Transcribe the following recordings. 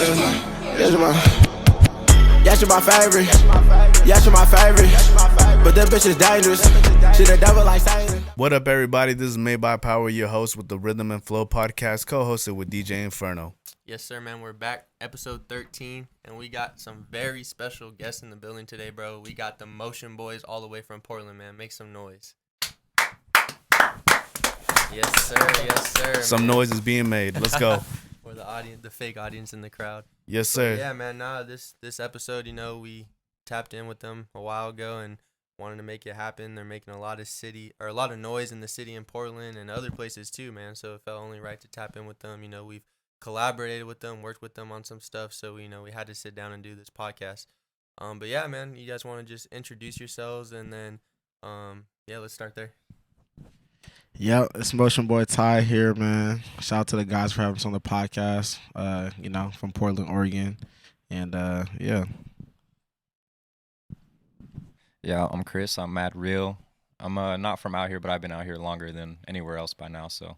Yes, you're my favorite. Yes, you're my favorite. But that bitch is dangerous. She the devil like Satan. What up, everybody? This is Made by Power, your host with the Rhythm and Flow podcast, co-hosted with DJ Inferno. Yes, sir, man. We're back, episode 13, and we got some very special guests in the building today, bro. We got the Motion Boys all the way from Portland, man. Make some noise. Yes, sir. Yes, sir. Some noise is being made. Let's go. For the audience, the fake audience in the crowd. Yes, sir. But yeah, man. This episode, we tapped in with them a while ago and wanted to make it happen. They're making a lot of noise in the city in Portland and other places too, man. So it felt only right to tap in with them. We've collaborated with them, worked with them on some stuff. So we had to sit down and do this podcast. But yeah, man, you guys want to just introduce yourselves and then let's start there. Yep, it's Motionboy Ty here, man. Shout out to the guys for having us on the podcast, from Portland, Oregon. And, Yeah, I'm Chris. I'm Madreel. I'm not from out here, but I've been out here longer than anywhere else by now. So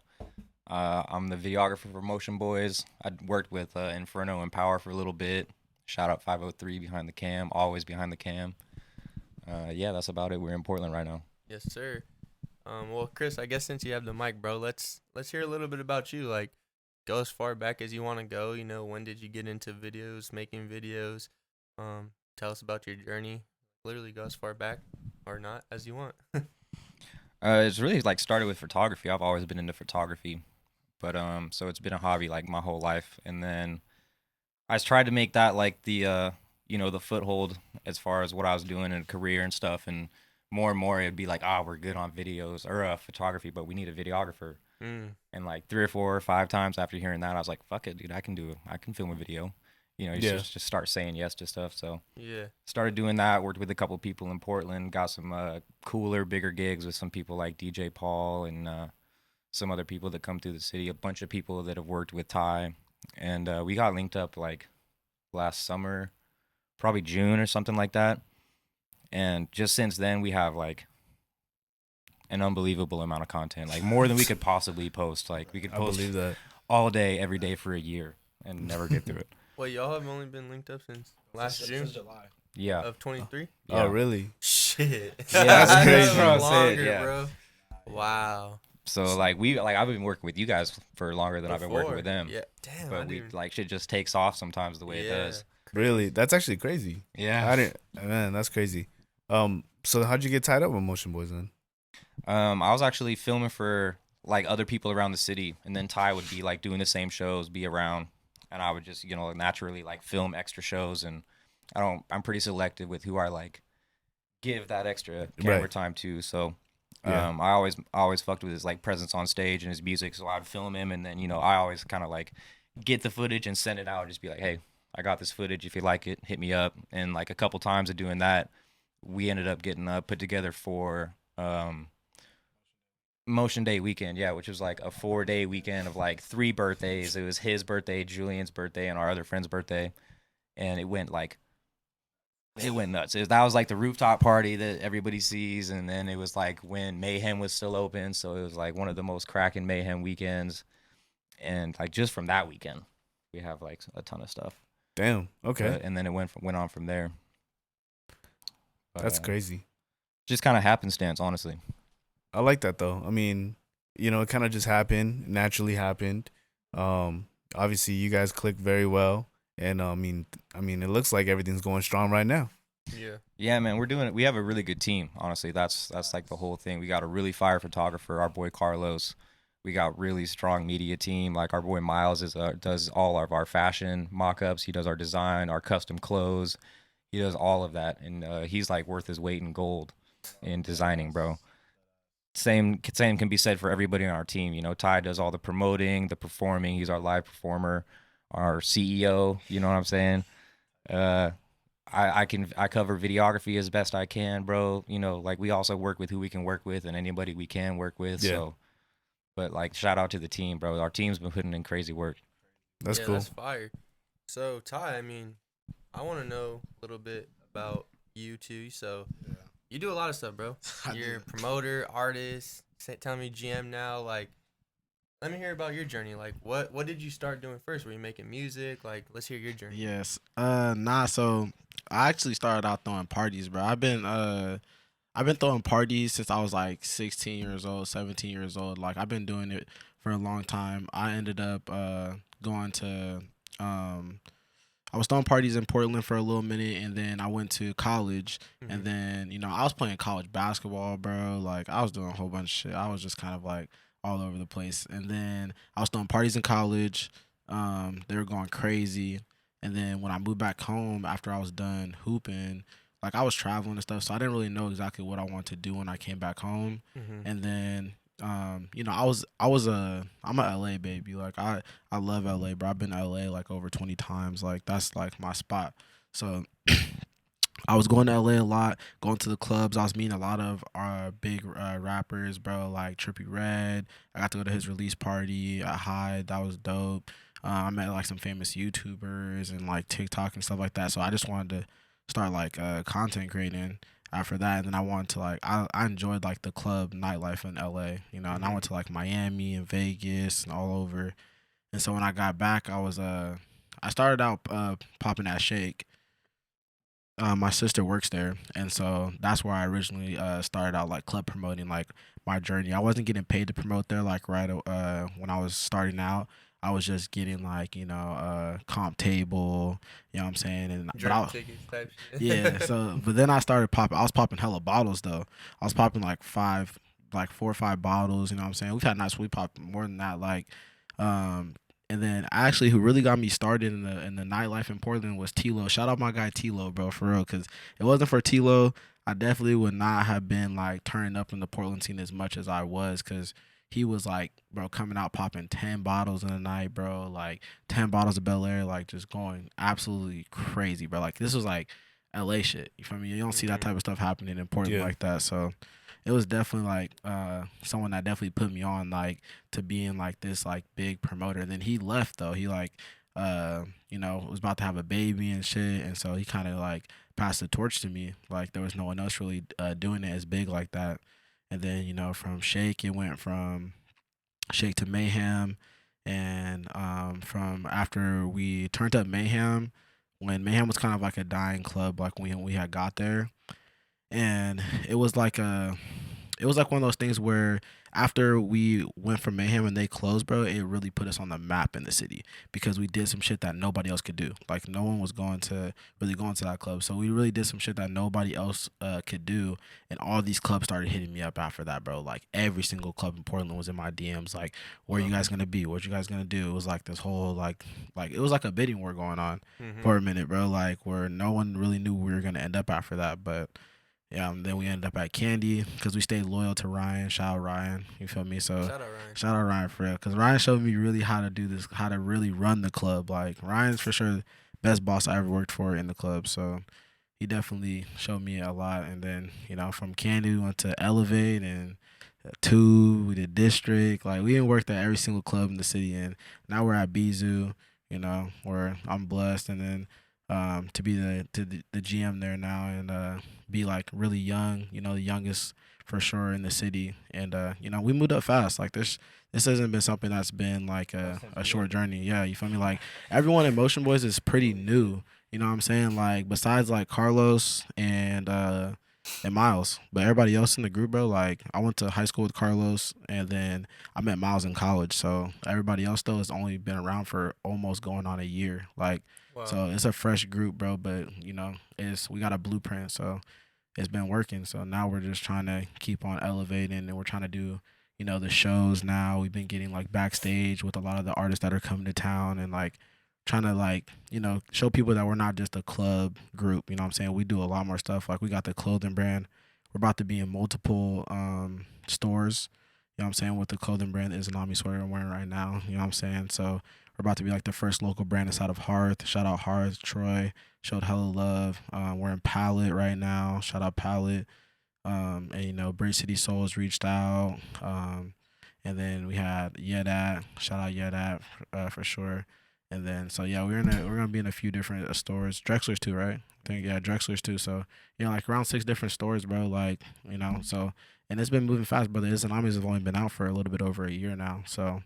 I'm the videographer for Motion Boys. I worked with Inferno and Power for a little bit. Shout out 503 behind the cam, always behind the cam. That's about it. We're in Portland right now. Yes, sir. Well, Chris, I guess since you have the mic, bro, let's hear a little bit about you. Like, go as far back as you want to go. When did you get into videos, making videos? Tell us about your journey. Literally go as far back or not as you want. It's really started with photography. I've always been into photography, but so it's been a hobby my whole life. And then I tried to make that the foothold as far as what I was doing in a career and stuff. And more it'd be we're good on videos or photography, but we need a videographer. And 3 or 4 or 5 times after hearing that, I was like, fuck it, dude, I can film a video. Just start saying yes to stuff. So started doing that, worked with a couple people in Portland, got some cooler, bigger gigs with some people like DJ Paul and some other people that come through the city, a bunch of people that have worked with Ty. And we got linked up last summer, probably June or something like that. And just since then, we have an unbelievable amount of content, more than we could possibly post. We could post all day, every day for a year and never get through it. Well, y'all have only been linked up since last June? July. Yeah. Of 23? Yeah. Oh, really? Shit. Yeah, that's crazy. Longer, bro. Wow. So I've been working with you guys for longer than I've been working with them. Yeah. Damn. But shit just takes off sometimes the way it does. Really? That's actually crazy. Yeah. Man, that's crazy. So how'd you get tied up with Motion Boys then? I was actually filming for other people around the city, and then Ty would be doing the same shows, be around, and I would just naturally film extra shows. And I'm pretty selective with who I give that extra camera time to. So I always fucked with his presence on stage and his music. So I'd film him, and then I always kind of get the footage and send it out, and just be like, hey, I got this footage. If you like it, hit me up. And a couple times of doing that, we ended up getting put together for Motion Day weekend, which was a 4-day weekend of 3 birthdays. It was his birthday, Julian's birthday, and our other friend's birthday, and it went nuts. That was the rooftop party that everybody sees, and then it was when Mayhem was still open, so it was one of the most cracking Mayhem weekends, and just from that weekend, we have a ton of stuff. Damn. Okay. And then it went on from there. But, that's crazy. Just kind of happenstance, honestly. I like that though. I mean, it kind of just happened, naturally happened. Obviously you guys clicked very well, and I mean, it looks like everything's going strong right now. Yeah. Yeah, man, we're doing it. We have a really good team. Honestly, that's the whole thing. We got a really fire photographer, our boy Carlos. We got really strong media team. Our boy Miles does all of our fashion mock-ups. He does our design, our custom clothes. He does all of that, and he's worth his weight in gold in designing, bro. Same can be said for everybody on our team. Ty does all the promoting, the performing. He's our live performer, our CEO. You know what I'm saying? I cover videography as best I can, bro. We also work with who we can work with and anybody we can work with. Yeah. So, but shout out to the team, bro. Our team's been putting in crazy work. That's cool. That's fire. So Ty, I want to know a little bit about you too. So you do a lot of stuff, bro. You're a promoter, artist, tell me GM now. let me hear about your journey. Like, what did you start doing first? Were you making music? Like, let's hear your journey. Yes. Nah. So I actually started out throwing parties, bro. I've been throwing parties since I was like 16 years old, 17 years old. Like I've been doing it for a long time. I ended up going to um I was throwing parties in Portland for a little minute, and then I went to college, and then I was playing college basketball, bro. Like I was doing a whole bunch of shit. I was just kind of like all over the place, and then I was throwing parties in college. They were going crazy, and then when I moved back home after I was done hooping, like I was traveling and stuff, so I didn't really know exactly what I wanted to do when I came back home, and then I'm a LA baby. Like I love LA, bro. I've been to LA like over 20 times. Like that's like my spot. So I was going to LA a lot, going to the clubs. I was meeting a lot of big rappers, bro, like Trippie Redd. I got to go to his release party at Hyde. That was dope. I met like some famous YouTubers and like TikTok and stuff like that. So I just wanted to start like content creating after that. And then I wanted to like I enjoyed like the club nightlife in LA, and I went to like Miami and Vegas and all over. And so when I got back, I started out popping at Shake. My sister works there, and so that's where I originally started out like club promoting like my journey. I wasn't getting paid to promote there like right when I was starting out. I was just getting like comp table, you know what I'm saying, and Drink tickets type shit. yeah. So but then I started popping. I was popping hella bottles though. I was popping like 4 or 5 bottles. You know what I'm saying? We've had nights we popped more than that. Like, and then actually, who really got me started in the nightlife in Portland was Tilo. Shout out my guy Tilo, bro, for real. Cause it wasn't for Tilo, I definitely would not have been like turning up in the Portland scene as much as I was. Cause he was like, bro, coming out popping 10 bottles in a night, bro. Like 10 bottles of Bel Air, like just going absolutely crazy, bro. Like this was like LA shit. You feel me? You don't see that type of stuff happening in Portland like that. So it was definitely like someone that definitely put me on like to being like this like big promoter. And then he left though. He like was about to have a baby and shit, and so he kind of like passed the torch to me. Like there was no one else really doing it as big like that. And then from Shake, it went from Shake to Mayhem, and from after we turned up Mayhem, when Mayhem was kind of like a dying club, like when we had got there, and it was like one of those things where after we went from Mayhem and they closed, bro, it really put us on the map in the city because we did some shit that nobody else could do. Like no one was going to that club, so we really did some shit that nobody else could do. And all these clubs started hitting me up after that, bro. Like every single club in Portland was in my DMs. Like, where you guys gonna be? What you guys gonna do? It was like this whole like it was like a bidding war going on for a minute, bro. Like where no one really knew where we were gonna end up after that, but. Yeah, then we ended up at Candy because we stayed loyal to Ryan. Shout out Ryan, you feel me? So shout out Ryan for real, because Ryan showed me really how to do this, how to really run the club. Like Ryan's for sure the best boss I ever worked for in the club. So he definitely showed me a lot. And then from Candy we went to Elevate and we did District. Like we didn't work at every single club in the city, and now we're at Bizu. Where I'm blessed, and then to be the GM there now, and be like really young, the youngest for sure in the city. And we moved up fast. Like this hasn't been something that's been like a short journey. Yeah, you feel me? Like everyone in Motion Boys is pretty new. You know what I'm saying? Like besides like Carlos and Miles, but everybody else in the group, bro. Like I went to high school with Carlos, and then I met Miles in college. So everybody else though has only been around for almost going on a year. Like. Wow. So it's a fresh group, bro, but we got a blueprint, so it's been working. So now we're just trying to keep on elevating, and we're trying to do, the shows now. We've been getting like backstage with a lot of the artists that are coming to town, and like trying to like, show people that we're not just a club group, you know what I'm saying? We do a lot more stuff. Like we got the clothing brand. We're about to be in multiple stores, you know what I'm saying, with the clothing brand Izanami sweater I'm wearing right now, you know what I'm saying? So we're about to be like the first local brand inside of Hearth. Shout out Hearth. Troy showed hella love. We're in Palette right now. Shout out Palette. And Bridge City Souls reached out. And then we had Yedat. Shout out Yedat for sure. And then so yeah, we're gonna be in a few different stores. Drexler's too, right? I think Drexler's too. So like around 6 different stores, bro. Like so and it's been moving fast, brother. Tsunamis have only been out for a little bit over a year now, so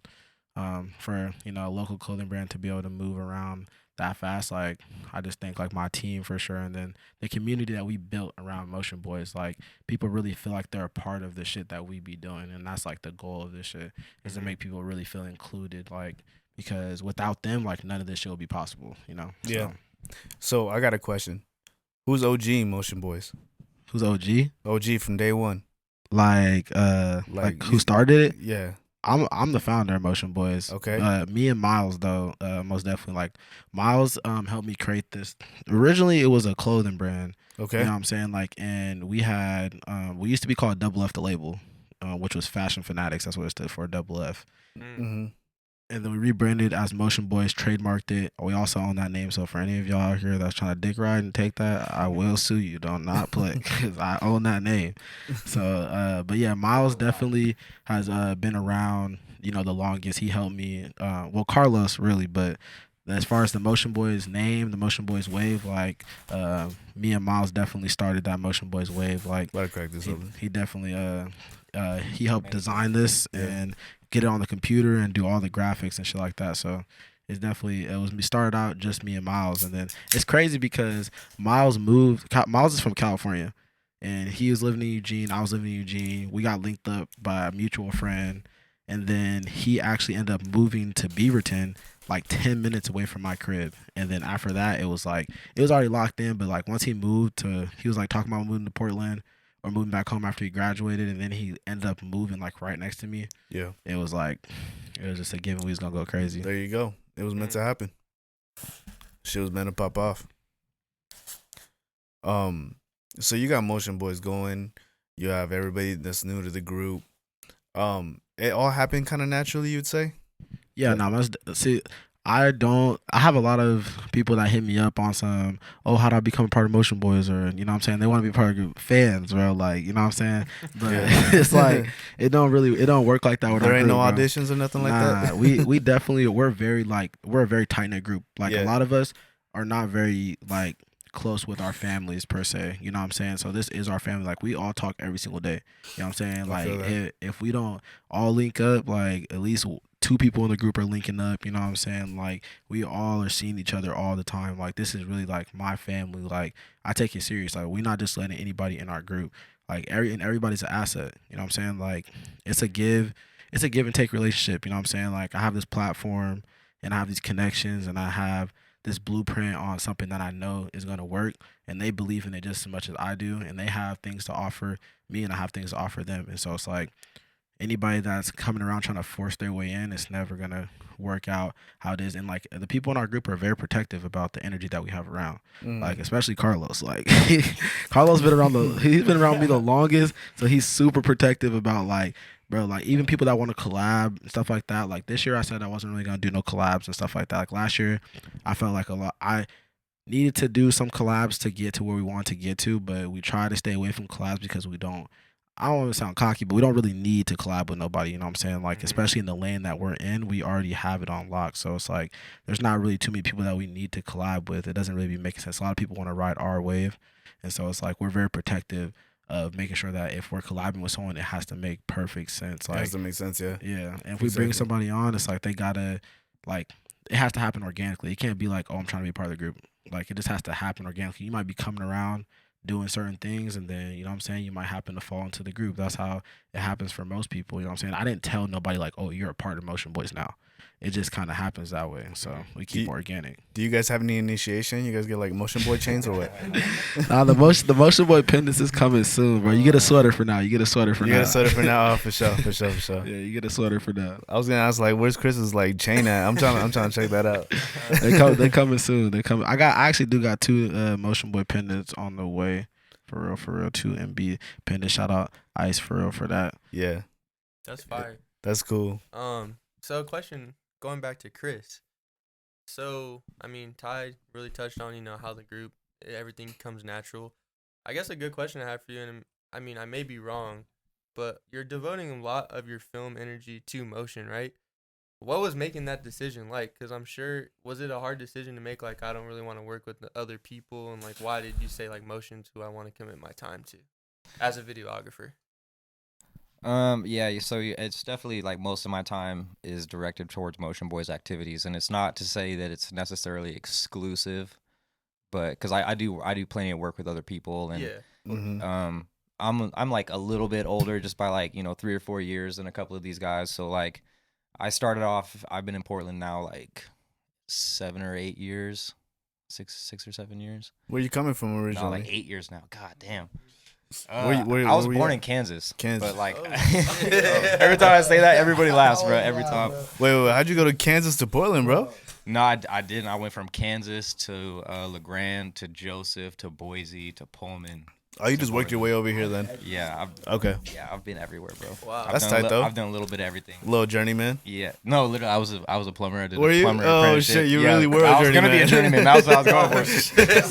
for a local clothing brand to be able to move around that fast, like I just think like my team for sure, and then the community that we built around Motion Boys, like people really feel like they're a part of the shit that we be doing, and that's like the goal of this shit is to make people really feel included, like because without them, like none of this shit would be possible, Yeah. So I got a question. Who's OG Motion Boys? Who's OG? OG from day one. Like who started it? Yeah. I'm the founder of Motion Boys. Okay. Me and Miles though, most definitely. Like Miles helped me create this. Originally it was a clothing brand. Okay. You know what I'm saying? Like, and we had we used to be called Double F the label, which was Fashion Fanatics. That's what it stood for, Double F. Mm-hmm. And then we rebranded as Motion Boys, trademarked it. We also own that name. So for any of y'all out here that's trying to dick ride and take that, I will sue you. Don't not play because I own that name. So, but yeah, Miles definitely has been around, the longest. He helped me. Well, Carlos really, but as far as the Motion Boys name, the Motion Boys wave, like me and Miles definitely started that Motion Boys wave. Like, Let it crack this up. he definitely he helped design this and get it on the computer and do all the graphics and shit like that. So it was me started out just me and Miles, and then it's crazy because Miles is from California, and he was living in Eugene. I was living in Eugene. We got linked up by a mutual friend, and then he actually ended up moving to Beaverton, like 10 minutes away from my crib. And then after that, it was already locked in, but like once he was like talking about moving to Portland or moving back home after he graduated, and then he ended up moving like right next to me. Yeah. It was just a given we was gonna go crazy. There you go. It was meant to happen. Shit was meant to pop off. So you got Motion Boys going. You have everybody that's new to the group. It all happened kind of naturally, you'd say? Yeah, no, see, I have a lot of people that hit me up on some, how do I become a part of Motion Boys, or you know what I'm saying, they want to be part of the group. Fans, bro, like, you know what I'm saying, but it's like it don't work like that with there our ain't group, no bro. auditions or nothing like that. we definitely we're a very tight knit group. Like a lot of us are not very like close with our families per se, you know what I'm saying? So this is our family. Like we all talk every single day, you know what I'm saying? Like if we don't all link up, like at least 2 people in the group are linking up, you know what I'm saying? Like we all are seeing each other all the time. Like this is really like my family. Like I take it serious. Like we're not just letting anybody in our group. Like everybody's an asset, you know what I'm saying? Like it's a give and take relationship, you know what I'm saying? Like I have this platform and I have these connections and I have this blueprint on something that I know is going to work, and they believe in it just as much as I do, and they have things to offer me and I have things to offer them. And so it's like anybody that's coming around trying to force their way in, it's never going to work out how it is. And like the people in our group are very protective about the energy that we have around, like especially Carlos. Like Carlos he's been around me the longest, so he's super protective about like, bro, like even people that want to collab and stuff like that. Like this year I said I wasn't really gonna do no collabs and stuff like that. Like last year I felt like I needed to do some collabs to get to where we wanted to get to, but we try to stay away from collabs because I don't want to sound cocky, but we don't really need to collab with nobody, you know what I'm saying? Like, especially in the lane that we're in, we already have it on lock. So it's like, there's not really too many people that we need to collab with. It doesn't really be making sense. A lot of people want to ride our wave. And so it's like, we're very protective of making sure that if we're collabing with someone, it has to make perfect sense. Like, it has to make sense, yeah. Yeah. And if we bring somebody on, it's like, they gotta, like, it has to happen organically. It can't be like, I'm trying to be part of the group. Like, it just has to happen organically. You might be coming around doing certain things, and then, you know what I'm saying, you might happen to fall into the group. That's how it happens for most people, you know what I'm saying? I didn't tell nobody like, you're a part of Motion Boys now. It just kind of happens that way. So we keep organic. Do you guys have any initiation? You guys get like Motion Boy chains or what? Nah, the Motion Boy pendants is coming soon, bro. You get a sweater for now. You get a sweater for now. You get a sweater for now. Oh, for sure. Yeah, you get a sweater for now. I was gonna ask like, where's Chris's like chain at? I'm trying to check that out. They coming soon. They coming. I actually got 2 Motion Boy pendants on the way. For real, 2 MB pendants. Shout out Ice for real for that. Yeah, that's fire. That's cool. So question, going back to Chris. So I mean, Ty really touched on how the group, everything comes natural. I guess a good question to have for you, and I mean I may be wrong, but you're devoting a lot of your film energy to motion, right? What was making that decision like? Because I'm sure, was it a hard decision to make? Like, I don't really want to work with the other people. And, like, why did you say, like, motion's who I want to commit my time to as a videographer? Yeah, so it's definitely like most of my time is directed towards Motion Boys activities, and it's not to say that it's necessarily exclusive, but because I do plenty of work with other people, and Yeah. Mm-hmm. I'm like a little bit older just by like 3 or 4 years than a couple of these guys. So like I started off. I've been in Portland now like 7 or 8 years, 6 or 7 years. Where you coming from No, originally? like 8 years now. God damn. Where I was were you born at? in Kansas, Kansas. but like Oh, every time I say that, everybody laughs, bro. Every time. Wait, how'd you go to Kansas to Portland, bro? No, I didn't. I went from Kansas to LeGrand to Joseph to Boise to Pullman. Oh, you just worked your way over here then? Yeah, Okay. I've been everywhere, bro. Wow. That's tight, though. I've done a little bit of everything. Little journeyman. Yeah, no, literally, I was a plumber. I did Were a you? plumber Oh, apprenticeship. shit, you Yeah, really were a I was gonna be a journeyman. journeyman. That's what I was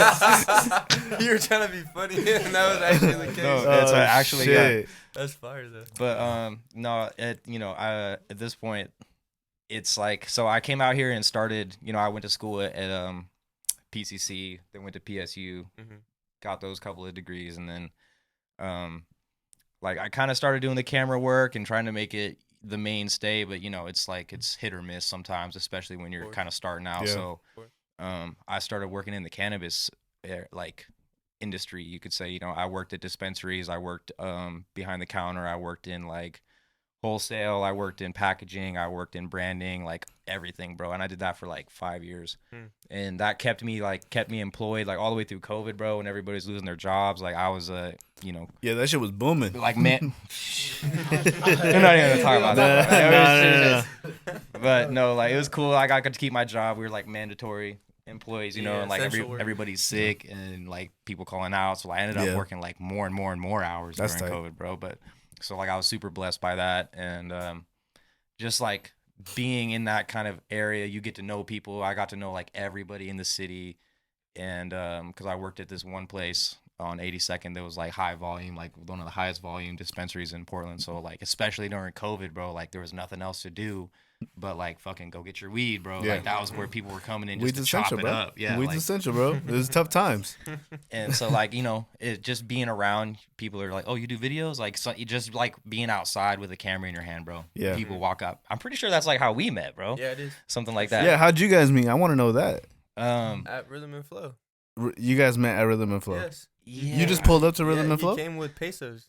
going for. You were trying to be funny, and that was actually the case. No, it's actually shit. That's fire though. But no, at this point, it's like, so I came out here and started. I went to school at PCC, then went to PSU, Mhm. got those couple of degrees, and then like I kind of started doing the camera work and trying to make it the mainstay, but it's like it's hit or miss sometimes, especially when you're course. kind of starting out. Yeah. So course. I started working in the cannabis like industry, you could say. I worked at dispensaries, I worked behind the counter, I worked in like wholesale, I worked in packaging, I worked in branding, like everything, bro. And I did that for like 5 years. And that kept me employed like all the way through COVID, bro, when everybody's losing their jobs. Like I was Yeah, that shit was booming. like, man, we're not even gonna talk about that. No. But no, like it was cool. Like I got to keep my job. We were like mandatory employees, Yeah, and like essential work. everybody's sick and like people calling out. So I ended up Yeah. working like more and more and more hours That's during tight. COVID, bro. But so like I was super blessed by that, and just like being in that kind of area, you get to know people. I got to know like everybody in the city, and because I worked at this one place on 82nd that was like high volume, like one of the highest volume dispensaries in Portland. So like especially during COVID, bro, like there was nothing else to do but like fucking go get your weed, bro. Yeah. Like that was where people were coming in just Weed's to chop essential, it bro. up. Yeah, Weed's like, essential, bro. It was tough times. and so like it just being around people are like, oh, you do videos, like so you just like being outside with a camera in your hand, bro. Yeah. People walk up. I'm pretty sure that's like how we met, bro. Yeah, it is. Something like that. Yeah, how'd you guys meet? I want to know that. At Rhythm and Flow. You guys met at Rhythm and Flow. Yes. You just pulled up to Rhythm Yeah, and Flow? He came with pesos.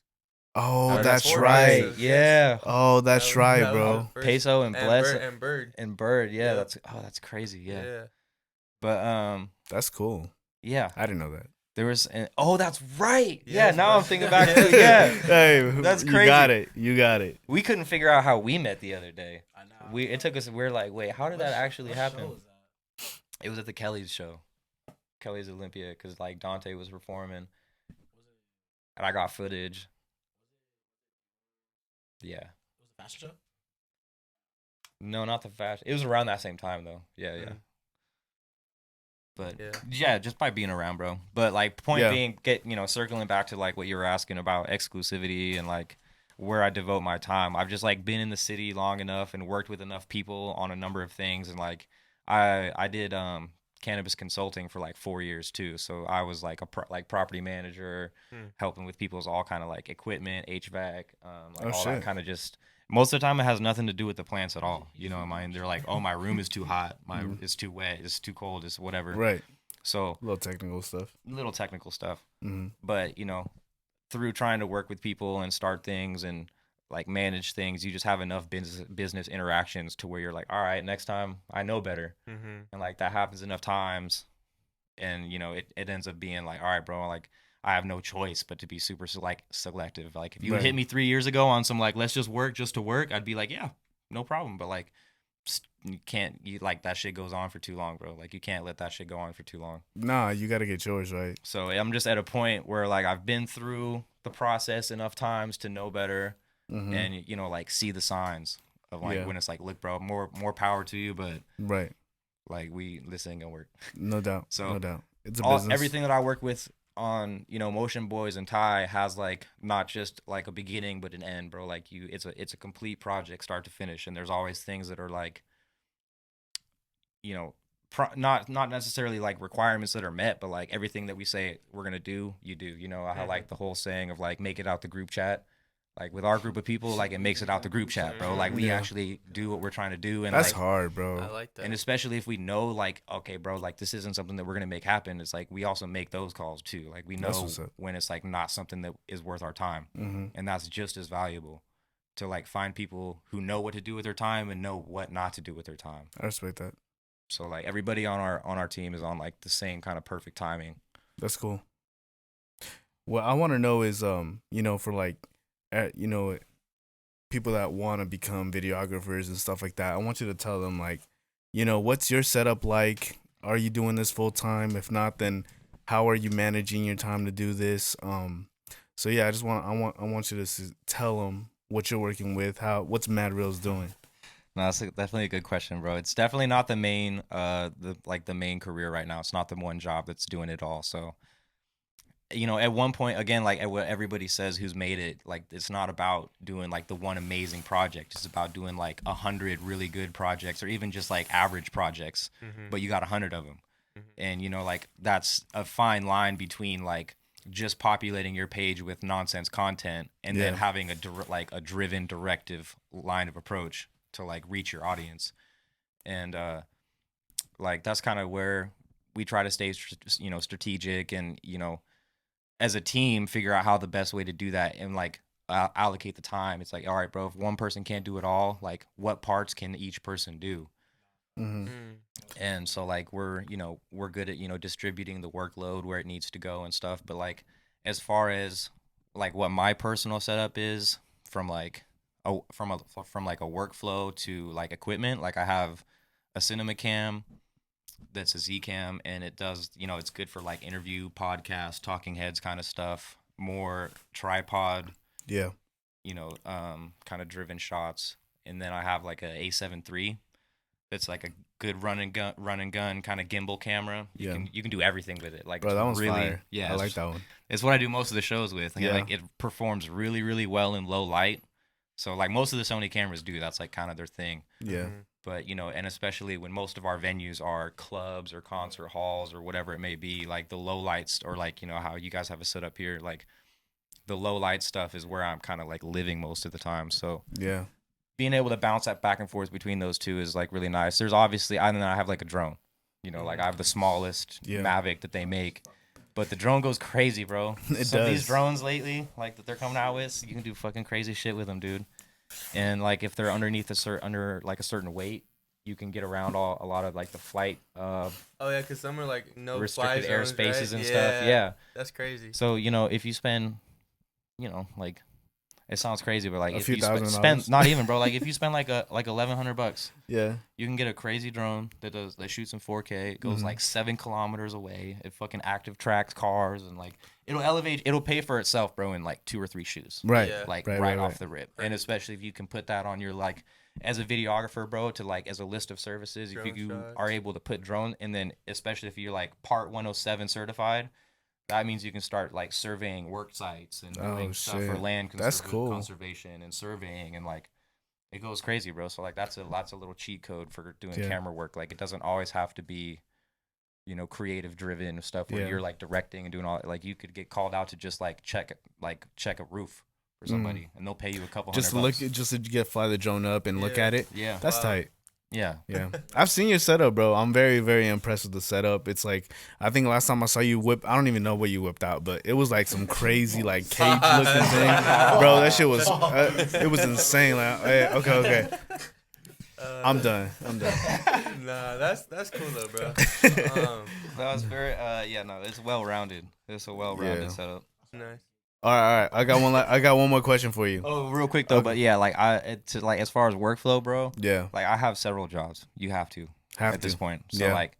Oh, Oh, that's four right. pesos. Yeah. Oh, that's That was- right, that was bro. the first- Peso and Bless and Bird. and Bird. Yeah, Yeah. that's crazy. Yeah. Yeah. But That's cool. yeah. I didn't know that. There was oh, that's right. Yes, Yeah, now bro. I'm thinking back to it. Yeah. Hey, That's You crazy. got it. You got it. We couldn't figure out how we met the other day. I know. It took us. We're like, wait, how did that actually happen? It was at the Kelly's show, Kelly's Olympia, because like Dante was performing, and I got footage. Yeah. Was it Fashion Show? No, not the fashion. It was around that same time though. Yeah, yeah. Mhm. But Yeah. yeah, just by being around, bro. But like, point Yeah. being, circling back to like what you were asking about exclusivity and like where I devote my time. I've just like been in the city long enough and worked with enough people on a number of things, and like I did cannabis consulting for like 4 years too. So I was like a property manager, helping with people's all kind of like equipment, HVAC, like all that shit. kind of just. Most of the time, it has nothing to do with the plants at all. They're like, oh, my room is too hot, it's too wet, it's too cold, it's whatever. Right. So Little technical stuff. little technical stuff, Mm-hmm. but through trying to work with people and start things and like manage things, you just have enough business interactions to where you're like, all right, next time I know better, Mm-hmm. and like that happens enough times, and it ends up being like, all right, bro, like I have no choice but to be super selective. Like if you Right. hit me 3 years ago on some like let's just work just to work, I'd be like, yeah, no problem. But like like that shit goes on for too long, bro. Like you can't let that shit go on for too long. Nah, you got to get yours right. So I'm just at a point where like I've been through the process enough times to know better, Mm-hmm. and like see the signs of like Yeah. when it's like, look, bro, more power to you, but Right. like this ain't gonna work. No doubt. So, no doubt. It's a business. Everything that I work with on Motion Boys and Ty has like not just like a beginning but an end, bro. Like it's a complete project start to finish, and there's always things that are like not necessarily like requirements that are met, but like everything that we say we're gonna do, you do. I like the whole saying of like make it out the group chat. Like with our group of people, like it makes it out the group chat, bro. Like we actually do what we're trying to do, and That's like, hard, bro. I like that. and especially if we know, like, okay, bro, like this isn't something that we're gonna make happen. It's like we also make those calls too. Like we That's know what's up. when it's like not something that is worth our time, and that's just as valuable to like find people who know what to do with their time and know what not to do with their time. I respect that. So like everybody on our team is on like the same kind of perfect timing. That's cool. What I want to know is, you know, for like, you know, people that want to become videographers and stuff like that, I want you to tell them, like, you know, what's your setup like? Are you doing this full time? If not, then how are you managing your time to do this? So yeah, I want you to tell them what you're working with, what's Madreel's doing. No, that's definitely a good question, bro. It's definitely not the main the main career right now. It's not the one job that's doing it all. So, you know, at one point, again, like what everybody says who's made it, like it's not about doing like the one amazing project. It's about doing like 100 really good projects, or even just like average projects, but you got 100 of them. And you know, like that's a fine line between like just populating your page with nonsense content and then having a driven directive line of approach to like reach your audience. And like that's kind of where we try to stay strategic, and you know, as a team, figure out how the best way to do that and like allocate the time. It's like, all right, bro, if one person can't do it all, like what parts can each person do? And so like we're good at distributing the workload where it needs to go and stuff. But like as far as like what my personal setup is from like a workflow to like equipment, like I have a cinema cam that's a Z cam, and it does, it's good for like interview, podcast, talking heads kind of stuff, more tripod, kind of driven shots. And then I have like a A7 III that's like a good run and gun kind of gimbal camera. You can do everything with it. Like, bro, that one's really fire. I like that one. It's what I do most of the shows with. And like it performs really, really well in low light. So like most of the Sony cameras do. That's like kind of their thing. But and especially when most of our venues are clubs or concert halls or whatever it may be, like the low lights, or like how you guys have it set up here, like the low light stuff is where I'm kind of like living most of the time. So being able to bounce that back and forth between those two is like really nice. There's obviously, I have like a drone, like I have the smallest Mavic that they make, but the drone goes crazy, bro. Some of these drones lately, like that they're coming out with, you can do fucking crazy shit with them, dude. And like if they're underneath under like a certain weight, you can get around a lot of like the flight. Because some are like no restricted fly zones, airspaces right? and stuff. Yeah, that's crazy. So if you spend, like, it sounds crazy, but like a if few you $1,000s. not even, bro, like if you spend like $1,100, you can get a crazy drone that shoots in 4K. It goes like 7 kilometers away. It fucking active tracks cars, and like it'll pay for itself, bro, in like 2 or 3 shoots. Right. Right off the rip. And especially if you can put that on your, like, as a videographer, bro, to like as a list of services, drone if you shots. are able to put drone, and then especially if you're like Part 107 certified, that means you can start like surveying work sites and doing stuff for land conservation and surveying, and like it goes crazy, bro. So like that's a little cheat code for doing camera work. Like it doesn't always have to be, creative driven stuff where you're like directing and doing all. Like you could get called out to just like check a roof for somebody, and they'll pay you a couple $100. Just to fly the drone up and look at it. Yeah, that's tight. Yeah. I've seen your setup, bro. I'm very, very impressed with the setup. It's like, I think last time I saw you whip, I don't even know what you whipped out, but it was like some crazy like cage looking thing, bro. That shit was it was insane. Like, okay. I'm done. Nah, that's cool though, bro. That was very it's well rounded. It's a well rounded setup. Nice. All right. I got one more question for you. Oh, real quick though, but yeah, like as far as workflow, bro. Yeah. Like I have several jobs. You have to at this point. So like,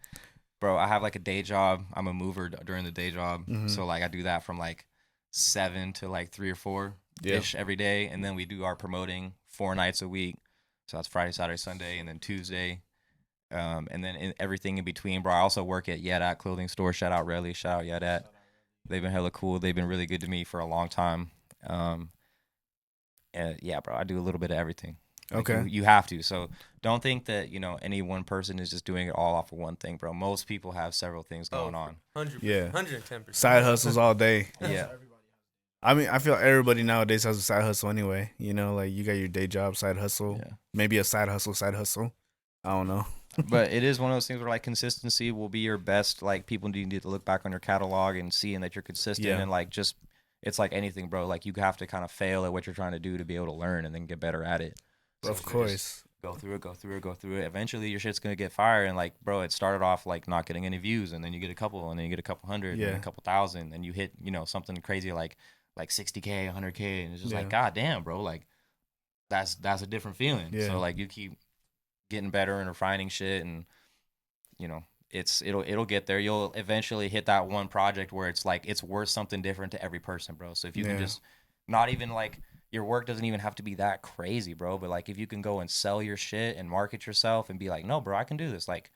bro, I have like a day job. I'm a mover during the day job. So like I do that from like 7 to like 3 or 4 ish every day, and then we do our promoting 4 nights a week. So that's Friday, Saturday, Sunday, and then Tuesday. And then everything in between, bro. I also work at Yedat clothing store. Shout out Relly. Shout out Yedat. They've been hella cool. They've been really good to me for a long time. And yeah, bro, I do a little bit of everything. Like okay. You have to. So don't think that, any one person is just doing it all off of one thing, bro. Most people have several things going on. 100%. Yeah. 110%. Side hustles all day. Yeah. I mean, I feel everybody nowadays has a side hustle anyway. You know, like you got your day job, side hustle, Yeah. maybe a side hustle, side hustle. I don't know. But it is one of those things where like consistency will be your best. Like people need to look back on your catalog and seeing that you're consistent Yeah. and like just it's like anything, bro. Like you have to kind of fail at what you're trying to do to be able to learn and then get better at it. So Of if you just course. go through it, go through it, go through it. Eventually your shit's gonna get fired. And like, bro, it started off like not getting any views, and then you get a couple, and then you get a couple hundred, and then Yeah. a couple thousand, and you hit, you know, something crazy like 60K, 100K, and it's just Yeah. like, god damn, bro, like that's a different feeling. Yeah. So like you keep getting better and refining shit, and you know, it'll get there. You'll eventually hit that one project where it's like it's worth something different to every person, bro. So if you can Yeah. just not even like your work doesn't even have to be that crazy, bro. But like if you can go and sell your shit and market yourself and be like, no, bro, I can do this. Like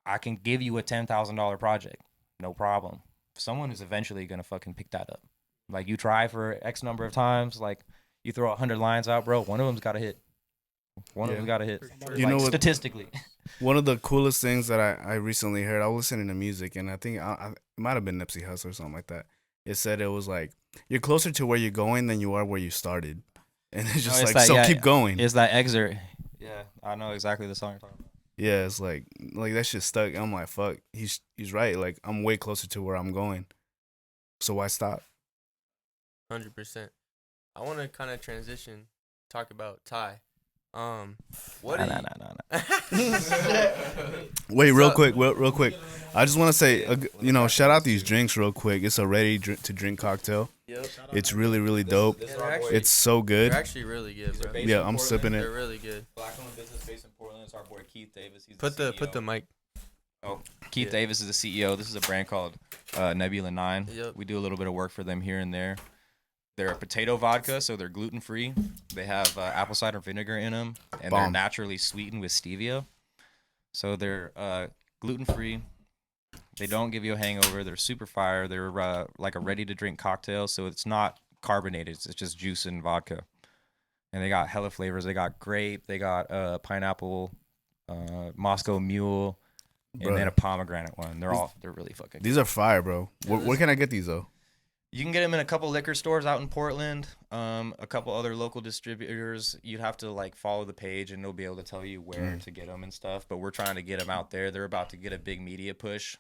I can give you a $10,000 project, no problem. Someone is eventually gonna fucking pick that up. Like you try for X number of times, like you throw 100 lines out, bro. One of them's got to hit. One of Yeah. them's got to hit. You Like, know what? statistically. One of the coolest things that I recently heard, I was listening to music, and I think it might have been Nipsey Hussle or something like that. It said it was like, you're closer to where you're going than you are where you started. And it's just it's like, that- so yeah, keep going. It's that excerpt. Yeah, I know exactly the song you're talking about. Yeah, it's like that shit stuck. I'm like, fuck, he's right. Like, I'm way closer to where I'm going. So why stop? 100%. I want to kind of transition, talk about Ty. What Nah, do nah, you- nah, nah, Wait, real So- quick, real quick. I just want to say, shout out these drinks real quick. It's a ready to drink cocktail. Yep. It's really, really dope. Yeah, they're actually, It's so good. they're actually really good, bro. Yeah, I'm sipping They're it. really good. Black-owned business based in Portland. It's our boy Keith Davis. He's Put the mic. Keith Yeah. Davis is the CEO. This is a brand called Nebula 9. Yep. We do a little bit of work for them here and there. They're a potato vodka, so they're gluten-free. They have apple cider vinegar in them, and they're Bomb. naturally sweetened with stevia. So they're gluten-free. They don't give you a hangover. They're super fire. They're like a ready-to-drink cocktail, so it's not carbonated. It's just juice and vodka. And they got hella flavors. They got grape. They got pineapple, Moscow Mule, and then a pomegranate one. They're really fucking good. These are fire, bro. Yeah, Where can I get these though? You can get them in a couple liquor stores out in Portland, a couple other local distributors. You'd have to like follow the page and they'll be able to tell you where to get them and stuff. But we're trying to get them out there. They're about to get a big media push.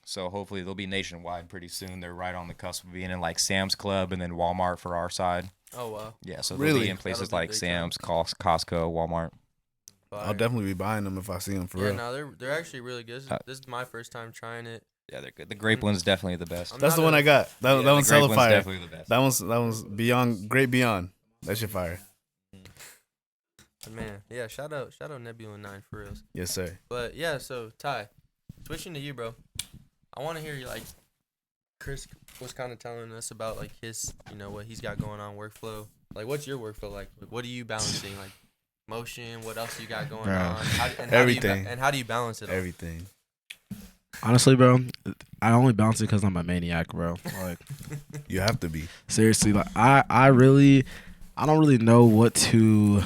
So hopefully they'll be nationwide pretty soon. They're right on the cusp of being in like Sam's Club and then Walmart for our side. Oh, wow. Yeah, so they'll Really? be in places That'll be like big Sam's, Costco, Walmart. I'll definitely be buying them if I see them for Yeah, real. no, they're actually really good. This is my first time trying it. Yeah, they're good. The grape one's definitely the best. I'm That's the not one a- I got. That Yeah, one's the grape hella one's fire. definitely the best. That one's beyond great beyond. That shit fire. But man, yeah, shout out Nebula 9 for reals. Yes, sir. But yeah, so Ty, switching to you, bro. I want to hear you like Chris was kind of telling us about like his, what he's got going on workflow. Like, what's your workflow like? What are you balancing? Like motion, what else you got going Bro. on? Everything. How do you balance it all? Everything. Honestly, bro, I only balance it because I'm a maniac, bro. Like, You have to be. seriously, like I don't really know what to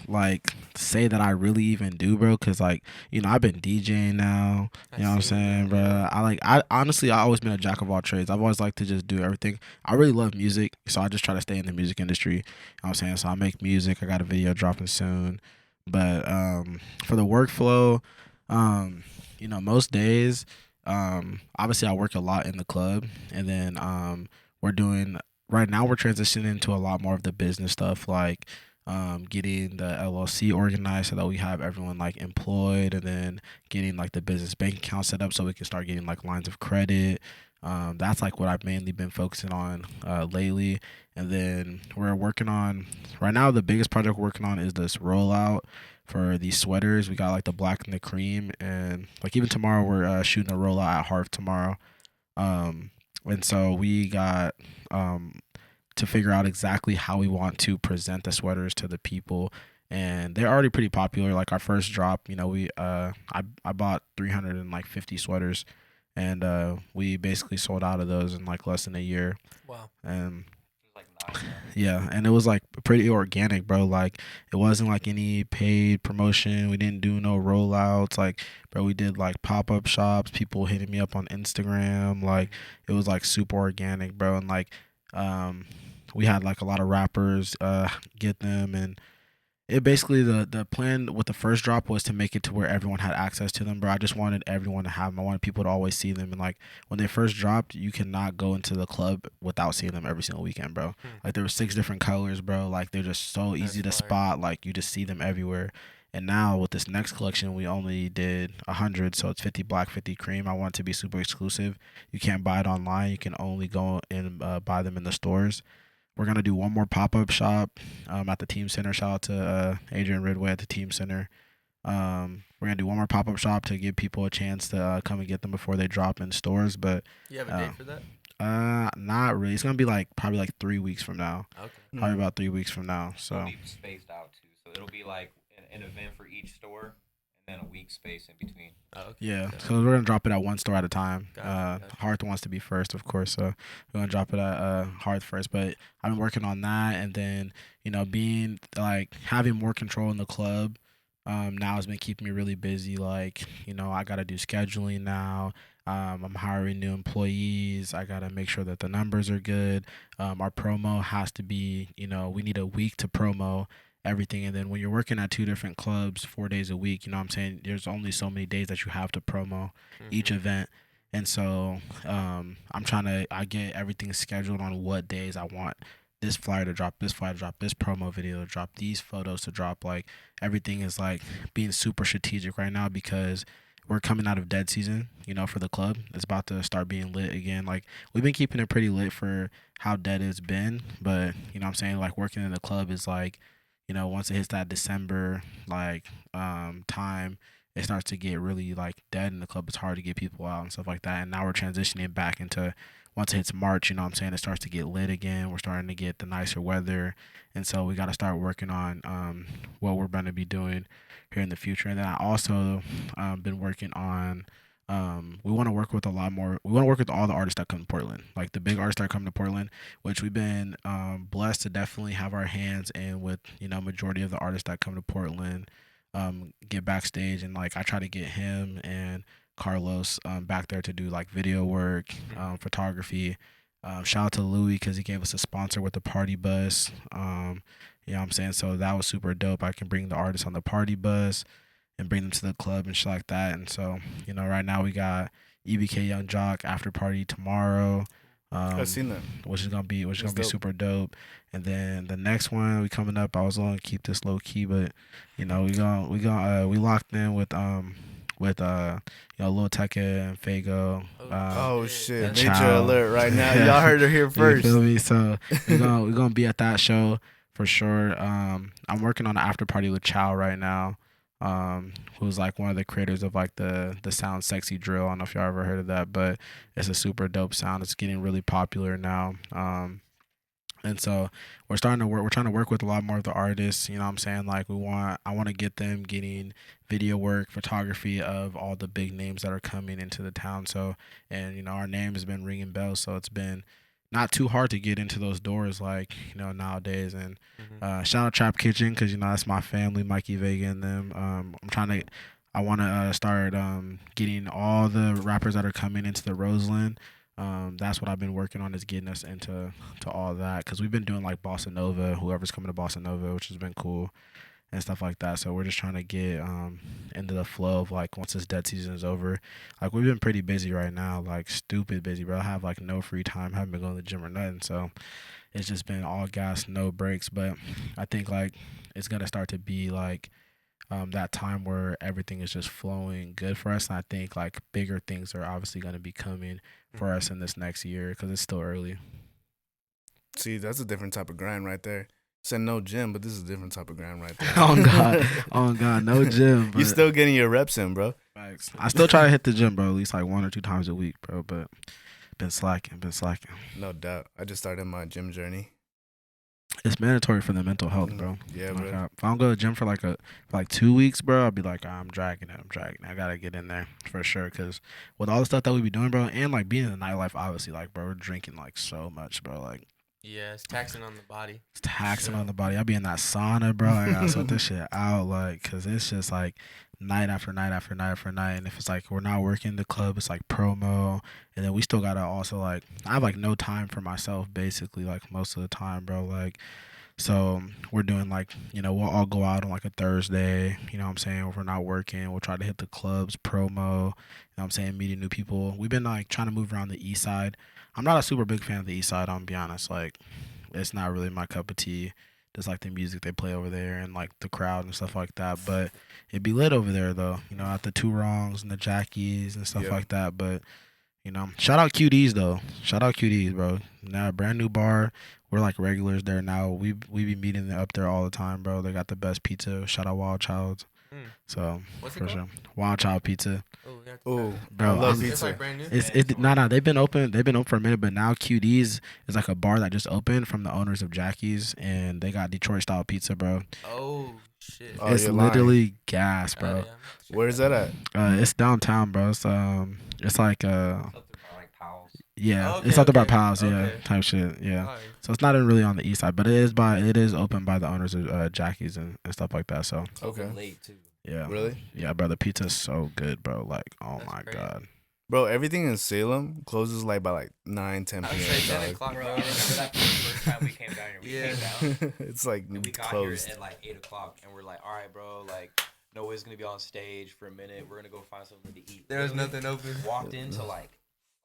like say that I really even do, bro. Cause like, I've been DJing now. You know what I'm saying, bro? I honestly always been a jack of all trades. I've always liked to just do everything. I really love music, so I just try to stay in the music industry. You know what I'm saying? So I make music. I got a video dropping soon. But for the workflow, most days, obviously I work a lot in the club, and then right now we're transitioning into a lot more of the business stuff, like getting the LLC organized so that we have everyone like employed, and then getting like the business bank account set up so we can start getting like lines of credit. That's like what I've mainly been focusing on lately. And then we're working on right now, the biggest project we're working on is this rollout for these sweaters. We got like the black and the cream, and like even tomorrow we're shooting a rollout at Harv tomorrow. And so we got to figure out exactly how we want to present the sweaters to the people, and they're already pretty popular. Like our first drop, I bought 350 sweaters, and we basically sold out of those in like less than a year. Wow. And yeah, and it was like pretty organic, bro. Like it wasn't like any paid promotion. We didn't do no rollouts. Like, bro, we did like pop-up shops, people hitting me up on Instagram. Like it was like super organic, bro. And like we had like a lot of rappers get them, and it basically the plan with the first drop was to make it to where everyone had access to them, bro. I just wanted everyone to have them. I wanted people to always see them, and like when they first dropped, you cannot go into the club without seeing them every single weekend, bro. Like there were 6 different colors, bro. Like they're just so easy to fire. spot. Like you just see them everywhere. And now with this next collection, we only did 100, so it's 50 black, 50 cream. I want it to be super exclusive. You can't buy it online. You can only go and buy them in the stores. We're gonna do one more pop-up shop at the Team Center. Shout out to Adrian Ridway at the Team Center. We're gonna do one more pop-up shop to give people a chance to come and get them before they drop in stores. But You have a date for that? not really. It's gonna be like probably like 3 weeks from now. Okay. Probably about 3 weeks from now. So So it'll be spaced out too. So it'll be like an event for each store, and then a week space in between. Oh, okay. yeah, Okay. so we're gonna drop it at one store at a time. Gotcha. Hearth wants to be first, of course, so we're gonna drop it at Hearth first. But I've been working on that, and then being like having more control in the club. Now has been keeping me really busy. Like I gotta do scheduling now. I'm hiring new employees. I gotta make sure that the numbers are good. Our promo has to be, we need a week to promo everything. And then when you're working at 2 different clubs 4 days a week, you know what I'm saying, there's only so many days that you have to promo each event. And so I get everything scheduled on what days I want this flyer to drop, this promo video to drop, these photos to drop. Like everything is like being super strategic right now because we're coming out of dead season, for the club. It's about to start being lit again. Like we've been keeping it pretty lit for how dead it's been, but what I'm saying, like working in the club is like, once it hits that December like time, it starts to get really like dead in the club. It's hard to get people out and stuff like that. And now we're transitioning back into once it hits March, it starts to get lit again. We're starting to get the nicer weather. And so we got to start working on what we're going to be doing here in the future. And then I also been working on we want to work with a lot more. We want to work with all the artists that come to Portland, like the big artists that come to Portland, which we've been blessed to definitely have our hands in with, majority of the artists that come to Portland get backstage. And like I try to get him and Carlos back there to do like video work, photography. Shout out to Louis because he gave us a sponsor with the party bus. You know what I'm saying? So that was super dope. I can bring the artists on the party bus and bring them to the club and shit like that. And so, right now we got EBK Young Jock after party tomorrow. I've seen that. Which is gonna be dope. super dope. And then the next one we coming up, I was gonna keep this low key, but we locked in with Lil Tecca and Fago. Oh shit! and Nature Chow. alert right now. Y'all heard her here first. You feel me? So we're gonna be at that show for sure. I'm working on an after party with Chow right now. Who's like one of the creators of like the sound Sexy Drill. I don't know if y'all ever heard of that, but it's a super dope sound. It's getting really popular now. And so we're trying to work with a lot more of the artists, you know what I'm saying? Like I want to get them getting video work, photography of all the big names that are coming into the town. So, and our name has been ringing bells. So it's been not too hard to get into those doors, like, nowadays. And shout out Trap Kitchen, because, that's my family, Mikey Vega and them. I want to start getting all the rappers that are coming into the Roseland. That's what I've been working on, is getting us into all that, because we've been doing like Bossa Nova, whoever's coming to Bossa Nova, which has been cool and stuff like that. So we're just trying to get into the flow of like once this dead season is over. Like we've been pretty busy right now, like stupid busy, bro. I have like no free time, haven't been going to the gym or nothing. So it's just been all gas, no breaks. But I think like it's gonna start to be like that time where everything is just flowing good for us. And I think like bigger things are obviously going to be coming for us in this next year, because it's still early. See, that's a different type of grind right there. Said no gym, but this is a different type of grind right there. Oh God, no gym. You still getting your reps in, bro. I still try to hit the gym, bro, at least like 1 or 2 times a week, bro. But been slacking. No doubt. I just started my gym journey. It's mandatory for the mental health, bro. Yeah, Like, bro. if I don't go to the gym for like 2 weeks, bro, I'll be like, I'm dragging it. I gotta get in there for sure, because with all the stuff that we be doing, bro, and like being in the nightlife, obviously, like, bro, we're drinking like so much, bro. Like Yeah, it's taxing on the body. It's taxing on the body. I be in that sauna, bro. I gotta sort this shit out, like, cause it's just like night after night after night after night. And if it's like we're not working the club, it's like promo, and then we still gotta also like I have like no time for myself basically, like most of the time, bro. Like, so we're doing like we'll all go out on like a Thursday. You know what I'm saying? If we're not working, we'll try to hit the clubs, promo. You know what I'm saying? Meeting new people. We've been like trying to move around the east side. I'm not a super big fan of the east side. I'm gonna be honest. Like, it's not really my cup of tea. Just like the music they play over there and like the crowd and stuff like that. But it'd be lit over there though. At the Two Wrongs and the Jackies and stuff like that. But shout out QDs though. Shout out QDs, bro. Now a brand new bar. We're like regulars there now. We be meeting up there all the time, bro. They got the best pizza. Shout out Wild Childs. So what's for it called? sure, Wild Child Pizza. Oh, bro, I love It's pizza. like brand new. Nah. They've been open. They've been open for a minute, but now QD's is like a bar that just opened from the owners of Jackie's, and they got Detroit style pizza, bro. Oh shit. Oh, It's you're lying. literally gas, bro. Yeah. Where's that at? It's downtown, bro. It's like Like Powell's. yeah, Okay, it's up there by okay, Pals, yeah, okay. type shit, yeah. Alright. So it's not even really on the east side, but it is open by the owners of Jackie's and stuff like that. So Okay. Late too. yeah, Really? yeah, bro. The pizza's so good, bro. Like, oh That's my crazy. god. Bro, everything in Salem closes like by like 9, 10 I would p.m. say 10 dog. o'clock, Bro, bro. I remember that first time we came down here. We Yeah. came down It's like and we got closed. here at like 8 o'clock, and we're like, all right, bro, like Noah's gonna be on stage for a minute. We're gonna go find something to eat. There was Literally nothing open. Walked into like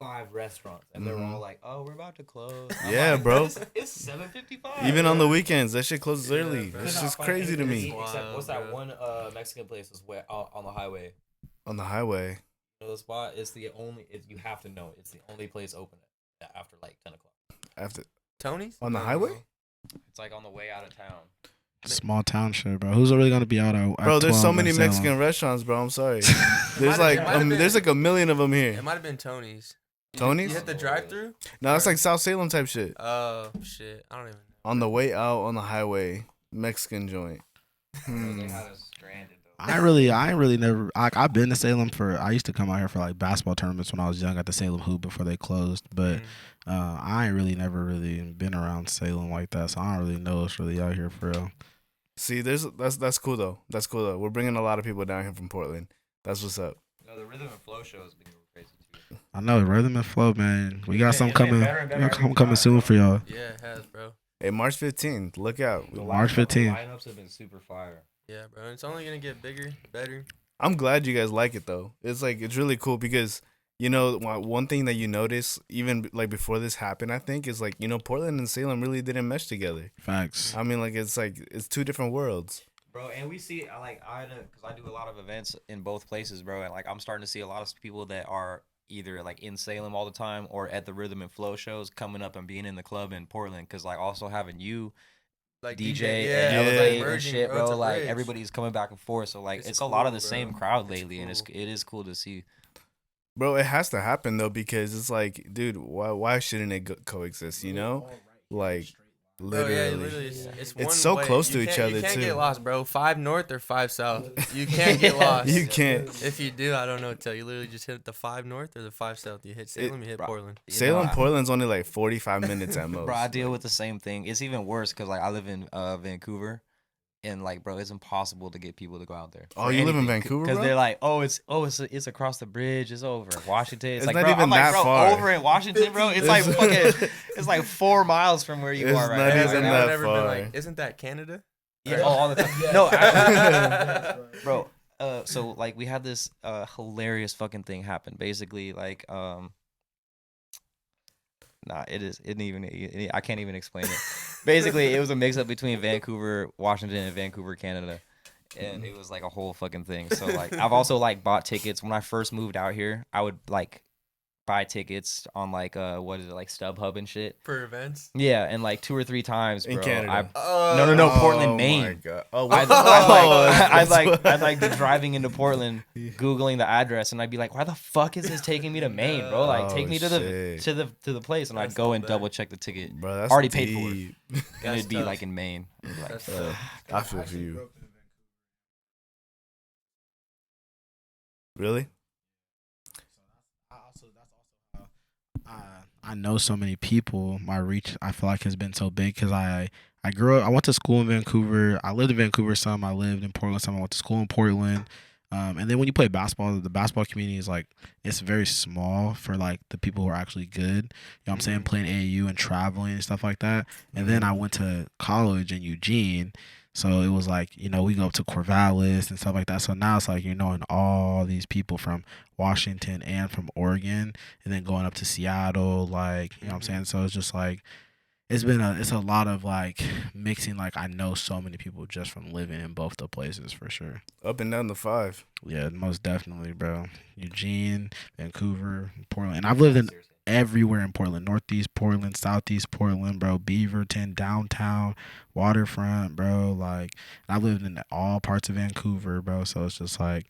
5 restaurants, and they were all like, "Oh, we're about to close." I'm Yeah, like, bro. It's 7:55. Even on the weekends, that shit closes Yeah, early. bro. It's Could just not find crazy to anything me. eat Except what's that Wild, one Mexican place is where on the highway? On the highway. You know the spot? It's the only. You have to know. It's the only place open after like 10 o'clock. After Tony's? on the highway? It's like on the way out of town. Small town shit, bro. Who's really gonna be out at Bro, there's so 12 many in Salem? Mexican restaurants, bro. I'm sorry. There's It like might have been- there's like a million of them It here. might have been Tony's. Tony's? You hit the drive-through? No, it's like South Salem type shit. Oh shit! I don't even know. On the way out on the highway, Mexican joint. They had us stranded though. I ain't really never. I've been to Salem I used to come out here for like basketball tournaments when I was young at the Salem Hoop before they closed. But I ain't really never really been around Salem like that, so I don't really know what's really out here for real. See, that's cool though. That's cool though. We're bringing a lot of people down here from Portland. That's what's up. No, the Rhythm and Flow show has been crazy too. I know Rhythm and Flow, man. We got Yeah, something it's getting coming. better and better We got every something coming time, soon bro. for y'all. Yeah, it has, bro. Hey, March 15th. Look out. March 15th. Lineups have been super fire. Yeah, bro. And it's only gonna get bigger, better. I'm glad you guys like it though. It's really cool because one thing that you notice even like before this happened, I think, is like Portland and Salem really didn't mesh together. Facts. I mean, like it's two different worlds. Bro, and we see because I do a lot of events in both places, bro, and like I'm starting to see a lot of people that are either like in Salem all the time or at the Rhythm and Flow shows coming up and being in the club in Portland, because like also having you Like DJ yeah, and Yeah. LA and merging, shit, bro. It's bro. a Like bridge. everybody's coming back and forth, so like It's it's a lot of cool, the same bro. crowd It's lately, and cool. it is cool to see. Bro, it has to happen though because it's like, dude, why shouldn't it coexist? Like Bro, yeah, literally. literally, it's one so way. close to You each can't- other, You can't too. get lost, bro. 5 north or 5 south. You can't get lost. You can't. If you do, I don't know what to tell you. Literally just hit the 5 north or the 5 south. You hit Salem, you hit bro. Portland. You Salem, know, Portland's only like 45 minutes at most. Bro, I deal with the same thing. It's even worse because like I live in Vancouver, and like, bro, it's impossible to get people to go out there. Oh, you live in Vancouver, Because bro? they're like, it's across the bridge. It's over Washington. It's It's like, not bro, even I'm like, that bro, far. over in Washington, bro. It's like fucking, it's like 4 miles from where you It's are right not now. even Right? that I've never been far. like, isn't that Canada? Yeah, all the time. No, actually, bro. So like we had this hilarious fucking thing happen. Basically, like I can't even explain it. Basically, it was a mix up between Vancouver, Washington, and Vancouver, Canada. And it was like a whole fucking thing. So like I've also like bought tickets when I first moved out here. I would like buy tickets on like what is it, like StubHub and shit. For events? Yeah, and like 2 or 3 times, bro. In Canada. No, Portland, Oh Maine. my God. Oh, I'd like be driving into Portland, googling the address, and I'd be like, "Why the fuck is this taking me to Maine, bro? Like, take me to shit. the place." And I'd That's go not and bad. double check the ticket. Bro, that's Already paid for it. deep. And That's it'd be tough. like in Maine. I'd be like, That's Uh, I feel for you. Really? I know so many people. My reach, I feel like, has been so big because I grew up. I went to school in Vancouver. I lived in Vancouver some. I lived in Portland some. I went to school in Portland. And then when you play basketball, the basketball community is like it's very small for like the people who are actually good. You know what I'm saying? Playing AAU and traveling and stuff like that. And then I went to college in Eugene. So it was like, we go up to Corvallis and stuff like that. So now it's like, and all these people from Washington and from Oregon and then going up to Seattle, like, you know what I'm saying? So it's just like, it's a lot of like mixing. Like I know so many people just from living in both the places for sure. Up and down the 5. Yeah, most definitely, bro. Eugene, Vancouver, Portland. And I've lived in everywhere in Portland. Northeast Portland, Southeast Portland, bro. Beaverton, downtown, waterfront, bro. Like I've lived in all parts of Vancouver, bro. So it's just like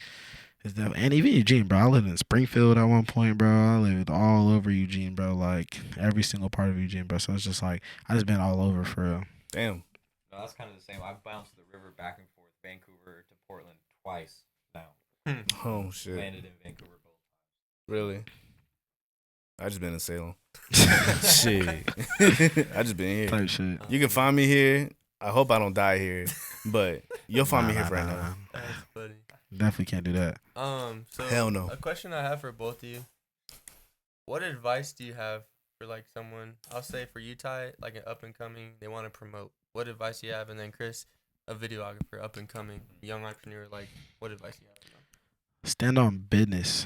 and even Eugene, bro. I lived in Springfield at one point, bro. I lived all over Eugene, bro. Like every single part of Eugene, bro. So it's just like I just been all over for real. Damn. No, that's kind of the same. I've bounced the river back and forth, Vancouver to Portland twice now. Oh shit. Landed in Vancouver both times. Really? I just been in Salem. Shit. I just been here. Type shit. You can find me here. I hope I don't die here, but you'll find me here right now. That's funny. Definitely can't do that. So Hell no. A question I have for both of you: what advice do you have for like someone? I'll say for you, Ty, like an up and coming, they want to promote. What advice do you have? And then Chris, a videographer, up and coming, young entrepreneur. Like, what advice do you have? Stand on business.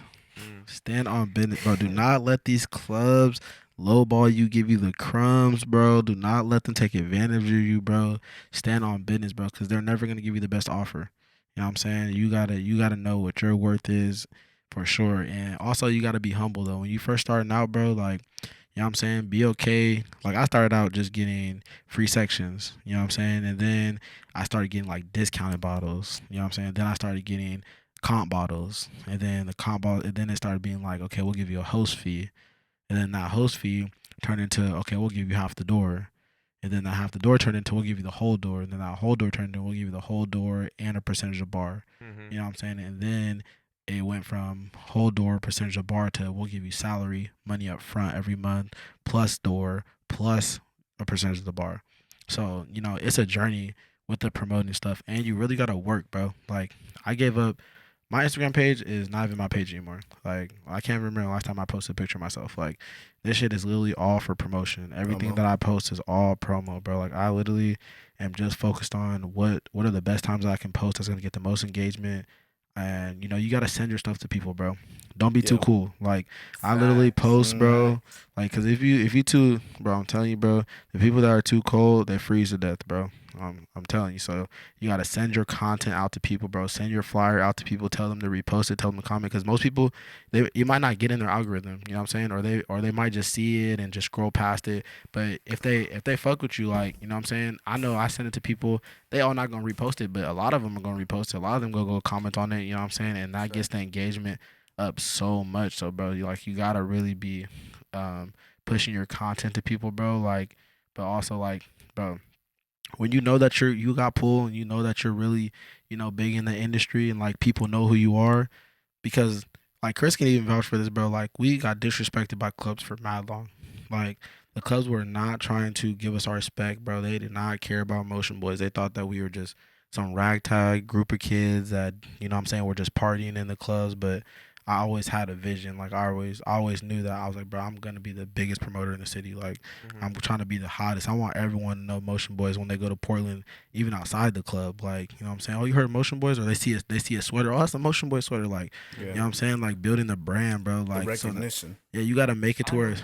Stand on business, bro. Do not let these clubs lowball you, give you the crumbs, bro. Do not let them take advantage of you, bro. Stand on business, bro, because they're never gonna give you the best offer. You know what I'm saying? You gotta know what your worth is for sure. And also you gotta be humble though. When you first starting out, bro, like, you know what I'm saying? Be okay. Like I started out just getting free sections, you know what I'm saying? And then I started getting like discounted bottles, you know what I'm saying? Then I started getting comp bottles. And then the comp bottle, and then it started being like, okay, we'll give you a host fee. And then that host fee turned into, okay, we'll give you half the door. And then that half the door turned into, we'll give you the whole door. And then that whole door turned into, we'll give you the whole door and a percentage of bar. You know what I'm saying? And then it went from whole door, percentage of bar to we'll give you salary, money up front every month, plus door, plus a percentage of the bar. So, it's a journey with the promoting stuff. And you really got to work, bro. Like, I gave up. My Instagram page is not even my page anymore. Like, I can't remember the last time I posted a picture of myself. Like, this shit is literally all for promotion. Everything that I post is all promo, bro. Like, I literally am just focused on what are the best times I can post that's going to get the most engagement. And, you got to send your stuff to people, bro. Don't be too cool. Like, I literally post, bro. Like, because if you too, bro, I'm telling you, bro, the people that are too cold, they freeze to death, bro. I'm telling you. So you got to send your content out to people, bro. Send your flyer out to people. Tell them to repost it. Tell them to comment. Because most people, you might not get in their algorithm. You know what I'm saying? Or they might just see it and just scroll past it. But if they fuck with you, like, you know what I'm saying? I know I send it to people. They all not going to repost it. But a lot of them are going to repost it. A lot of them going to go comment on it. You know what I'm saying? And that gets the engagement up so much. So, bro, you got to really be pushing your content to people, bro. Like, but also, like, bro, when you know that you got pull and you know that you're really, big in the industry and like people know who you are, because like Chris can even vouch for this, bro. Like we got disrespected by clubs for mad long. Like the clubs were not trying to give us our respect, bro. They did not care about Motion Boys. They thought that we were just some ragtag group of kids that, were just partying in the clubs. But I always had a vision. Like I always knew that I was like, bro, I'm gonna be the biggest promoter in the city. Like I'm trying to be the hottest. I want everyone to know Motion Boys when they go to Portland, even outside the club. Like, you know what I'm saying? Oh, you heard Motion Boys? Or they see a sweater. Oh, that's a Motion Boy sweater. Like, you know what I'm saying? Like building the brand, bro. Like the recognition. So you gotta make it to where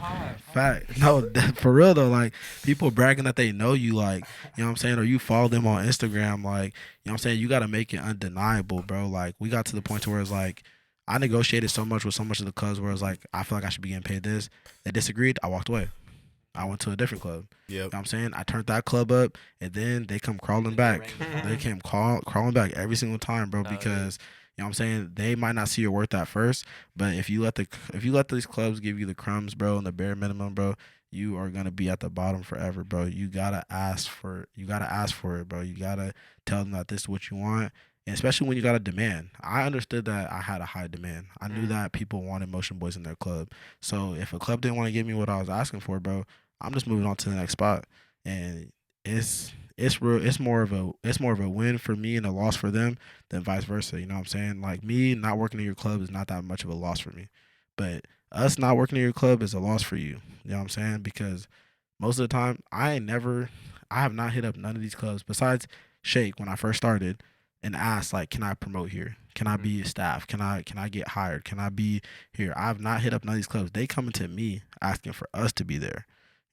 fact. No, for real though. Like people bragging that they know you. Like, you know what I'm saying? Or you follow them on Instagram. Like, you know what I'm saying? You gotta make it undeniable, bro. Like we got to the point to where it's like, I negotiated so much with so much of the clubs where it's like, I feel like I should be getting paid this. They disagreed. I walked away. I went to a different club. You know what I'm saying? I turned that club up, and then they come crawling back. They came crawling back every single time, bro, because, you know what I'm saying, they might not see your worth at first, but if you let these clubs give you the crumbs, bro, and the bare minimum, bro, you are gonna be at the bottom forever, bro. You gotta ask for it, bro. You gotta tell them that this is what you want. And especially when you got a demand. I understood that I had a high demand. I knew that people wanted Motion Boys in their club. So if a club didn't want to give me what I was asking for, bro, I'm just moving on to the next spot. And it's real. It's more of a win for me and a loss for them than vice versa. You know what I'm saying? Like, me not working in your club is not that much of a loss for me, but us not working in your club is a loss for you. You know what I'm saying? Because most of the time, I have not hit up none of these clubs besides Shake when I first started and asked, like, can I promote here? Can I be a staff? Can I get hired? Can I be here? I have not hit up none of these clubs. They coming to me asking for us to be there.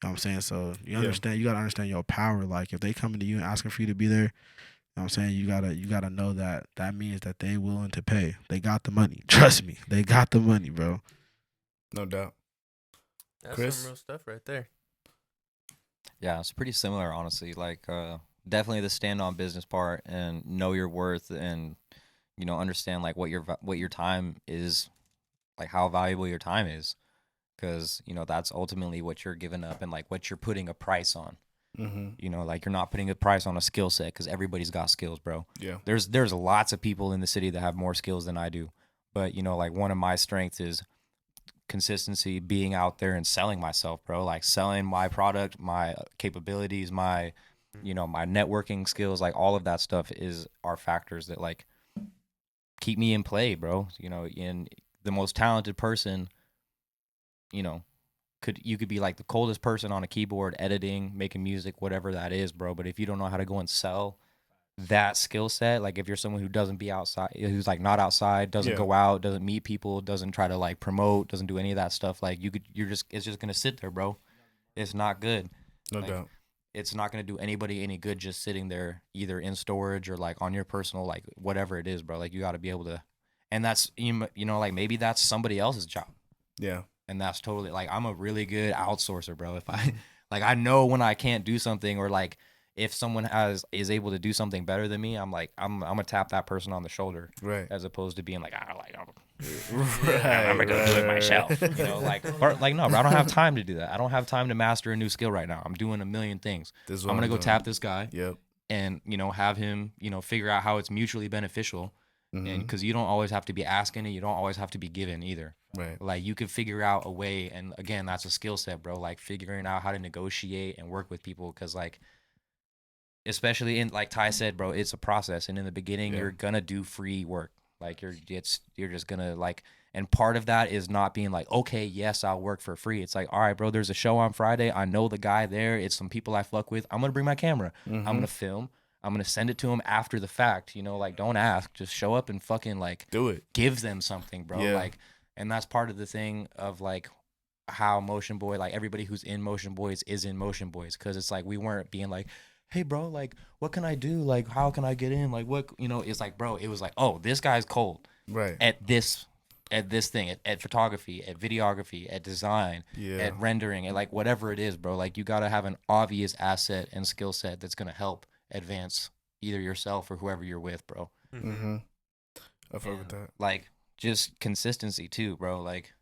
You know what I'm saying? So you understand, you gotta understand your power. Like, if they coming to you and asking for you to be there, you know what I'm saying, you gotta know that that means that they willing to pay. They got the money. Trust me. They got the money, bro. No doubt. That's Chris? some real stuff right there. Yeah, it's pretty similar, honestly. Like, definitely the stand on business part and know your worth, and understand like what your time is, like how valuable your time is, because that's ultimately what you're giving up and like what you're putting a price on. Like, you're not putting a price on a skill set, because everybody's got skills, bro. Yeah. There's lots of people in the city that have more skills than I do, but like one of my strengths is consistency, being out there and selling myself, bro. Like, selling my product, my capabilities, my my networking skills, like all of that stuff are factors that like keep me in play, bro. In the most talented person, you could be like the coldest person on a keyboard, editing, making music, whatever that is, bro. But if you don't know how to go and sell that skill set, like if you're someone who doesn't be outside, who's like not outside, doesn't go out, doesn't meet people, doesn't try to like promote, doesn't do any of that stuff, like it's just gonna sit there, bro. It's not good. No doubt. It's not gonna do anybody any good just sitting there, either in storage or like on your personal, like whatever it is, bro. Like, you got to be able to, and that's like maybe that's somebody else's job. Yeah. And that's totally, like, I'm a really good outsourcer, bro. If I like, I know when I can't do something, or like if someone is able to do something better than me, I'm like, I'm gonna tap that person on the shoulder, Right. as opposed to being like, I'm Right. gonna do it myself, like, or like, no, bro, I don't have time to do that. I don't have time to master a new skill right now. I'm doing a million things. This is I'm what gonna go doing. tap this guy, Yep. and have him, figure out how it's mutually beneficial, and because you don't always have to be asking, and you don't always have to be given either. Right. Like, you could figure out a way, and again, that's a skill set, bro. Like, figuring out how to negotiate and work with people, because like, especially in, like Ty said, bro, it's a process, and in the beginning, you're gonna do free work. Like, you're just gonna like, and part of that is not being like, okay, yes, I'll work for free. It's like, all right, bro, there's a show on Friday. I know the guy there. It's some people I fuck with. I'm gonna bring my camera. I'm gonna film. I'm gonna send it to him after the fact. Like, don't ask, just show up and fucking like do it. Give them something, bro. Yeah. Like, and that's part of the thing of like how Motion Boy, like everybody who's in Motion Boys is in Motion Boys, because it's like we weren't being like, hey, bro, like, what can I do? Like, how can I get in? Like, what, it's like, bro, it was like, oh, this guy's cold. Right. At this thing, at photography, at videography, at design, at rendering, at like whatever it is, bro. Like, you got to have an obvious asset and skill set that's going to help advance either yourself or whoever you're with, bro. I fuck with that. Like, just consistency too, bro. Like,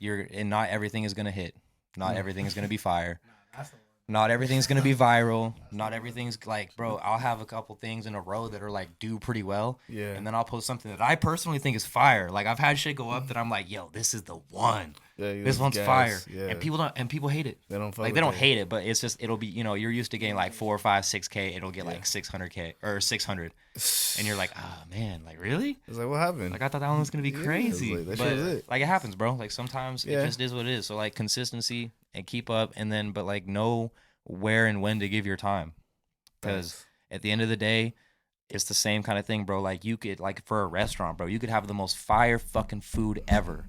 and not everything is going to hit. Not everything is going to be fire. Not everything's going to be viral. Not everything's like, bro, I'll have a couple things in a row that are like do pretty well. Yeah. And then I'll post something that I personally think is fire. Like, I've had shit go up that I'm like, yo, this is the one. Yeah, this one's fire. Yeah. And people hate it. They don't like, they don't hate it, but it's just, it'll be, you're used to getting like 4 or 5, 6K. It'll get like 600K or 600. And you're like, oh man, like, really? It's like, what happened? Like, I thought that one was going to be crazy. Like, but like, it happens, bro. Like, sometimes it just is what it is. So like, consistency and keep up, and then, but like, know where and when to give your time, because at the end of the day, it's the same kind of thing, bro. Like, you could, like, for a restaurant, bro, you could have the most fire fucking food ever,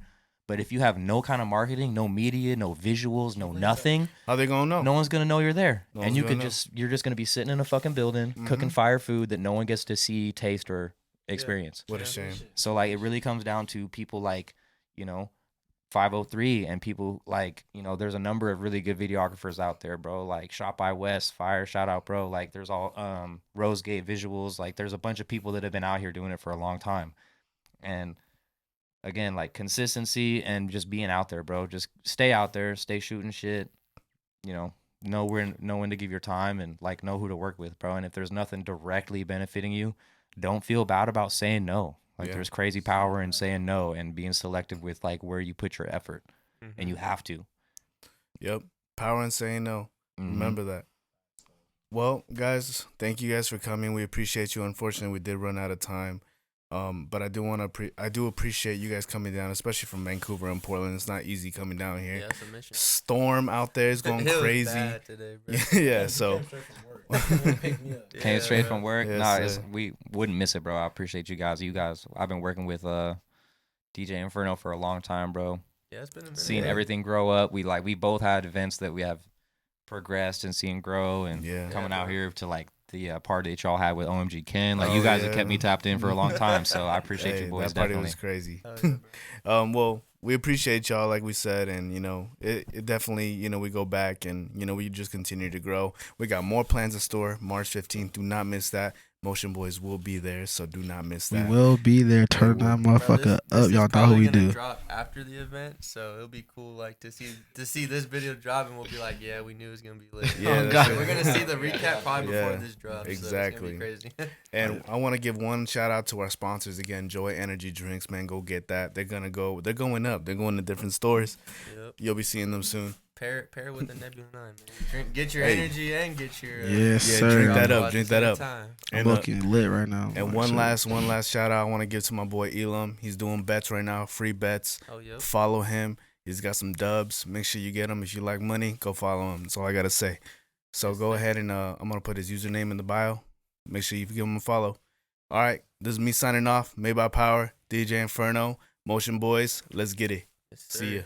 but if you have no kind of marketing, no media, no visuals, no nothing, how they gonna know? No one's gonna know you're there. And you're just gonna be sitting in a fucking building cooking fire food that no one gets to see, taste, or experience. What a shame. So like, it really comes down to people like 503 and people like, there's a number of really good videographers out there, bro. Like Shot by West, fire, shout out, bro. Like, there's all Rosegate Visuals. Like, there's a bunch of people that have been out here doing it for a long time. And again, like, consistency and just being out there, bro. Just stay out there, stay shooting shit. Know when to give your time, and like, know who to work with, bro. And if there's nothing directly benefiting you, don't feel bad about saying no. Like Yeah. there's crazy power in saying no and being selective with like where you put your effort, Mm-hmm. and you have to. Yep. Power in saying no. Remember that. Well, guys, thank you guys for coming. We appreciate you. Unfortunately, we did run out of time. But I do want to I do appreciate you guys coming down, especially from Vancouver and Portland. It's not easy coming down here. Yeah, it's a mission. Storm out there is going It was crazy. bad today, bro. Yeah, so Came straight from work. Yes, Nah, sir. we wouldn't miss it, bro. I appreciate you guys. I've been working with DJ Inferno for a long time, bro. Yeah, it's been a minute. Seeing everything grow up. We both had events that we have progressed and seen grow, and coming out here to like the party that y'all had with OMG Ken. Like, you guys have kept me tapped in for a long time, so I appreciate you boys. That party definitely was crazy. Yeah, Well, we appreciate y'all, like we said, and it definitely, we go back and we just continue to grow. We got more plans in store. March 15th, do not miss that. Motion Boys will be there, so do not miss We that. will be there. Turn that motherfucker up. Y'all know who we do. Drop after the event, so it'll be cool, like to see this video drop, and we'll be like, yeah, we knew it was gonna be lit. Yeah, We're gonna see the recap probably before Yeah, this drops. exactly. So it's gonna be crazy. And I want to give one shout out to our sponsors again. Joy Energy Drinks, man, go get that. They're going up. They're going to different stores. Yep. You'll be seeing them soon. Pair it with the Nebula 9, man. Get your energy and get your Yes, Yeah, sir. drink that all up. at Drink the that same up. time. I'm And, looking lit right now. and one last shout out I want to give to my boy Elam. He's doing bets right now, free bets. Oh, yep. Follow him. He's got some dubs. Make sure you get him. If you like money, go follow him. That's all I got to say. So go ahead and I'm going to put his username in the bio. Make sure you give him a follow. All right. This is me signing off. Made by Power, DJ Inferno, Motion Boys. Let's get it. Yes, See sir. ya.